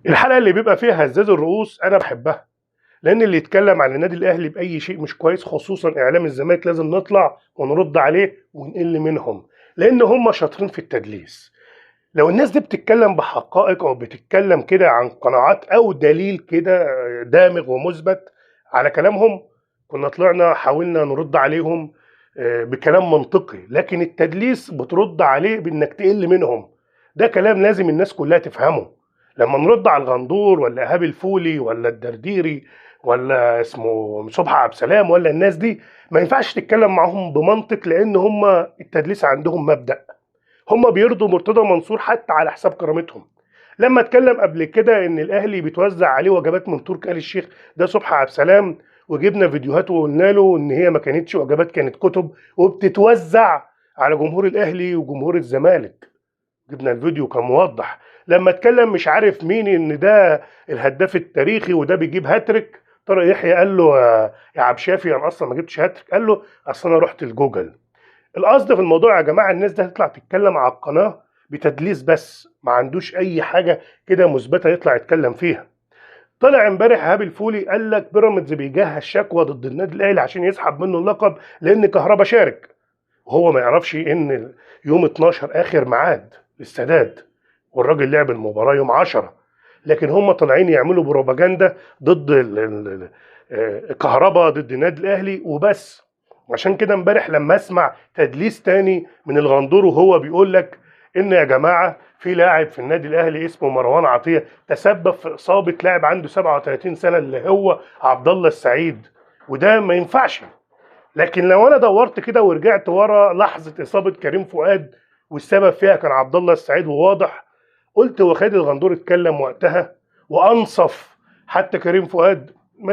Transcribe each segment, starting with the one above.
الحلقه اللي بيبقى فيها هزاز الرؤوس انا بحبها، لان اللي يتكلم عن النادي الاهلي باي شيء مش كويس خصوصا اعلام الزمالك لازم نطلع ونرد عليه ونقل منهم، لان هم شاطرين في التدليس. لو الناس دي بتتكلم بحقائق او بتتكلم كده عن قناعات او دليل كده دامغ ومثبت على كلامهم، كنا طلعنا حاولنا نرد عليهم بكلام منطقي. لكن التدليس بترد عليه بانك تقل منهم، ده كلام لازم الناس كلها تفهمه. لما نرد على الغندور ولا ايهاب الفولي ولا الدرديري ولا اسمه صبحي عبد السلام ولا الناس دي، ما ينفعش تتكلم معاهم بمنطق، لان هم التدليس عندهم مبدأ. هم بيرضوا مرتضى منصور حتى على حساب كرامتهم. لما اتكلم قبل كده ان الاهلي بيتوزع عليه وجبات من تركي آل الشيخ، ده صبحي عبد السلام، وجبنا فيديوهات وقلنا له ان هي ما كانتش وجبات، كانت كتب وبتتوزع على جمهور الاهلي وجمهور الزمالك. جبنا الفيديو كان موضح. لما اتكلم مش عارف مين ان ده الهداف التاريخي وده بيجيب هاتريك، طارق يحيى قال له يا عبد الشافي انا اصلا ما جبتش هاتريك، قال له اصل انا رحت الجوجل. القصد في الموضوع يا جماعه، الناس دي هتطلع تتكلم على القناه بتدليس بس، ما عندوش اي حاجه كده مثبته يطلع يتكلم فيها. طلع امبارح ايهاب الفولي قال لك بيراميدز بيجهز شكوى ضد النادي الاهلي عشان يسحب منه اللقب لان كهربا شارك، وهو ما يعرفش ان يوم 12 اخر ميعاد للسداد، والراجل لعب المباراه يوم 10. لكن هم طالعين يعملوا بروباجندا ضد كهربا، ضد النادي الاهلي وبس. عشان كده امبارح لما اسمع تدليس تاني من الغندور وهو بيقول لك ان يا جماعه في لاعب في النادي الاهلي اسمه مروان عطيه تسبب في اصابه لاعب عنده 37 سنه اللي هو عبد الله السعيد، وده ما ينفعش. لكن لو انا دورت كده ورجعت ورا لحظه اصابه كريم فؤاد والسبب فيها كان عبد الله السعيد وواضح، قلت هو خالد الغندور اتكلم وقتها وانصف حتى كريم فؤاد؟ ما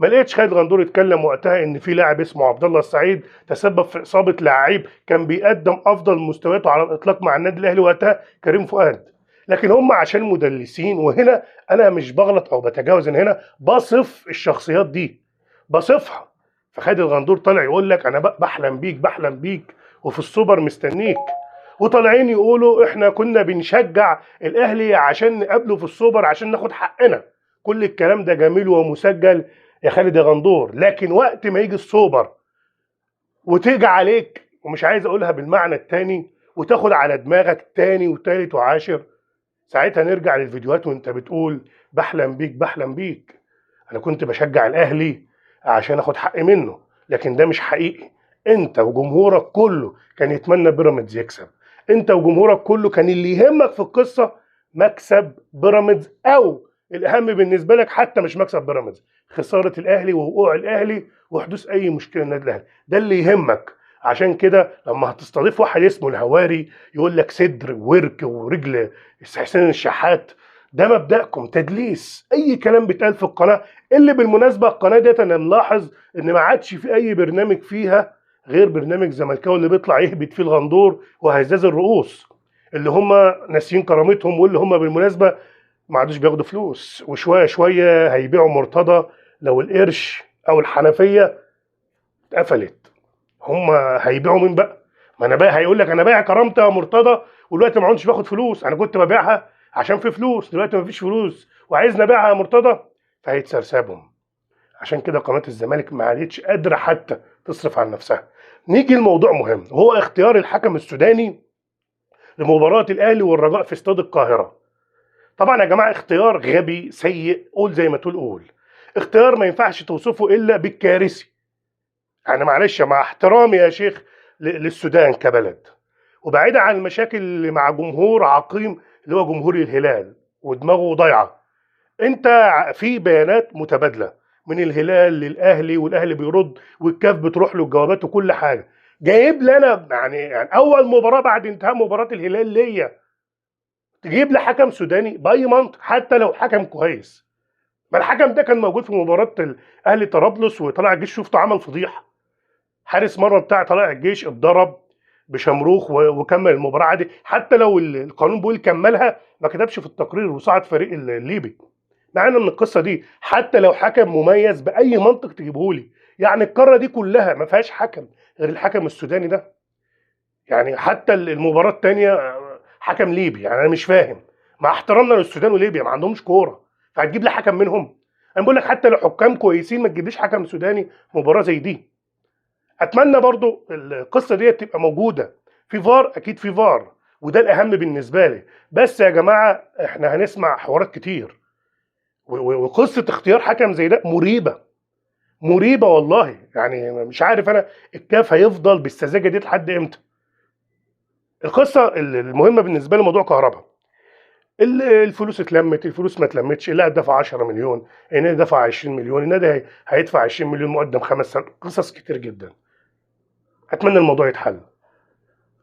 لقيتش خالد غندور اتكلم وقتها ان في لاعب اسمه عبد الله السعيد تسبب في اصابه لعيب كان بيقدم افضل مستوياته على الاطلاق مع النادي الاهلي وقتها، كريم فؤاد. لكن هم عشان مدلسين، وهنا انا مش بغلط او بتجاوز، ان هنا بصف الشخصيات دي، بصفها. فخالد الغندور طالع يقول لك انا بحلم بيك وفي السوبر مستنيك، وطالعين يقولوا احنا كنا بنشجع الاهلي عشان نقابله في السوبر عشان ناخد حقنا. كل الكلام ده جميل ومسجل يا خالد يا غندور، لكن وقت ما يجي السوبر وتيجي عليك، ومش عايز اقولها بالمعنى التاني، وتاخد على دماغك تاني وتالت وعاشر، ساعتها نرجع للفيديوهات وانت بتقول بحلم بيك. انا كنت بشجع الاهلي عشان اخد حقي منه، لكن ده مش حقيقي. انت وجمهورك كله كان يتمنى بيراميدز يكسب، انت وجمهورك كله كان اللي يهمك في القصه مكسب بيراميدز، او الاهم بالنسبه لك حتى مش مكسب بيراميدز، خساره الاهلي ووقوع الاهلي وحدوث اي مشكله للنادي الاهلي، ده اللي يهمك. عشان كده لما هتستضيف واحد اسمه الهواري يقول لك صدر وورك ورجل حسين الشحات، ده مبدأكم تدليس. اي كلام بيتقال في القناه، اللي بالمناسبه القناه ديت انا ملاحظ ان ما عادش في اي برنامج فيها غير برنامج زملكاوي اللي بيطلع يهبط فيه الغندور وهزاز الرؤوس، اللي هم ناسيين كرامتهم، واللي هم بالمناسبه ما عادوش بياخدوا فلوس، وشويه شويه هيبيعوا مرتضى لو القرش او الحنفيه اتقفلت. هم هيبيعوا مين بقى؟ ما انا بقى هيقول لك انا بايع كرامتي يا مرتضى ودلوقتي ما عدتش باخد فلوس، انا كنت ببيعها عشان في فلوس، دلوقتي ما فيش فلوس وعايزني ابيعها يا مرتضى، فهيتسرسبهم. عشان كده قناه الزمالك ما عادتش قادره حتى تصرف عن نفسها. نيجي لموضوع مهم، هو اختيار الحكم السوداني لمباراه الاهلي والرجاء في استاد القاهره. طبعا يا جماعه اختيار غبي سيء، قول زي ما تقول، اختيار ما ينفعش توصفه الا بالكارثي. يعني معلش مع احترامي يا شيخ للسودان كبلد، وبعيدا عن المشاكل اللي مع جمهور عقيم اللي هو جمهور الهلال ودماغه ضايعه، انت في بيانات متبادله من الهلال للاهلي، والاهلي بيرد والكاف بتروح له الجوابات وكل حاجه، جايب لي انا يعني اول مباراه بعد انتهاء مباراه الهلال ليا تجيب لي حكم سوداني باي منطق حتى لو حكم كويس؟ ما الحكم ده كان موجود في مباراه الاهلي طرابلس وطلع الجيش، شفته عمل فضيحه. حارس مرمى بتاع طلائع الجيش اتضرب بشمروخ وكمل المباراه عادي، حتى لو القانون بيقول كملها ما كتبش في التقرير وصعد فريق الليبي. مع ان من القصه دي حتى لو حكم مميز باي منطق تجيبه لي، يعني القاره دي كلها ما فيهاش حكم غير الحكم السوداني ده. يعني حتى المباراه الثانيه حكم ليبي، يعني انا مش فاهم. مع احترامنا للسودان وليبيا ما عندهمش كوره، فهتجيب لي حكم منهم؟ انا بقول لك حتى لو حكام كويسين ما تجيبليش حكم سوداني مباراه زي دي. اتمنى برضو القصه دي تبقى موجوده. في فار، اكيد في فار، وده الاهم بالنسبه لي. بس يا جماعه احنا هنسمع حوارات كتير، وقصه اختيار حكم زي ده مريبه، مريبه والله. يعني مش عارف انا الكاف هيفضل بالسذاجه دي لحد امتى. القصه المهمه بالنسبه لي موضوع كهرباء. الفلوس اتلمت، الفلوس ما اتلمتش، لا دفع 10 مليون، النادي دفع 20 مليون، النادي هيدفع 20 مليون مقدم 5 سنين، قصص كتير جدا. اتمنى الموضوع يتحل،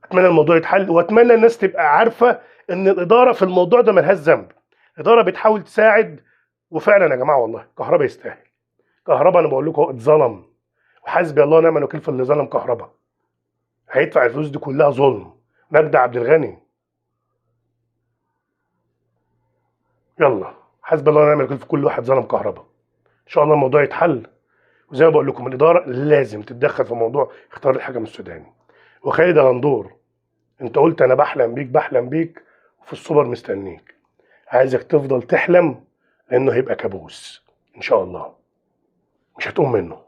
اتمنى الموضوع يتحل، واتمنى الناس تبقى عارفه ان الاداره في الموضوع ده ملهاش ذنب. الاداره بتحاول تساعد، وفعلا يا جماعه والله كهربا يستاهل. كهربا انا بقول لكم هو اتظلم، وحسبي الله ونعم الوكيل في اللي ظلم كهربا. هيدفع الفلوس دي كلها ظلم. مجدي عبد الغني، يلا حسبي الله ونعم الوكيل في كل واحد ظلم كهربا. ان شاء الله الموضوع يتحل. وزي ما بقول لكم الاداره لازم تتدخل في موضوع اختيار الحكم السوداني. وخالد غندور، انت قلت انا بحلم بيك، بحلم بيك وفي السوبر مستنيك. عايزك تفضل تحلم، لانه هيبقى كابوس ان شاء الله، مش هتقوم منه.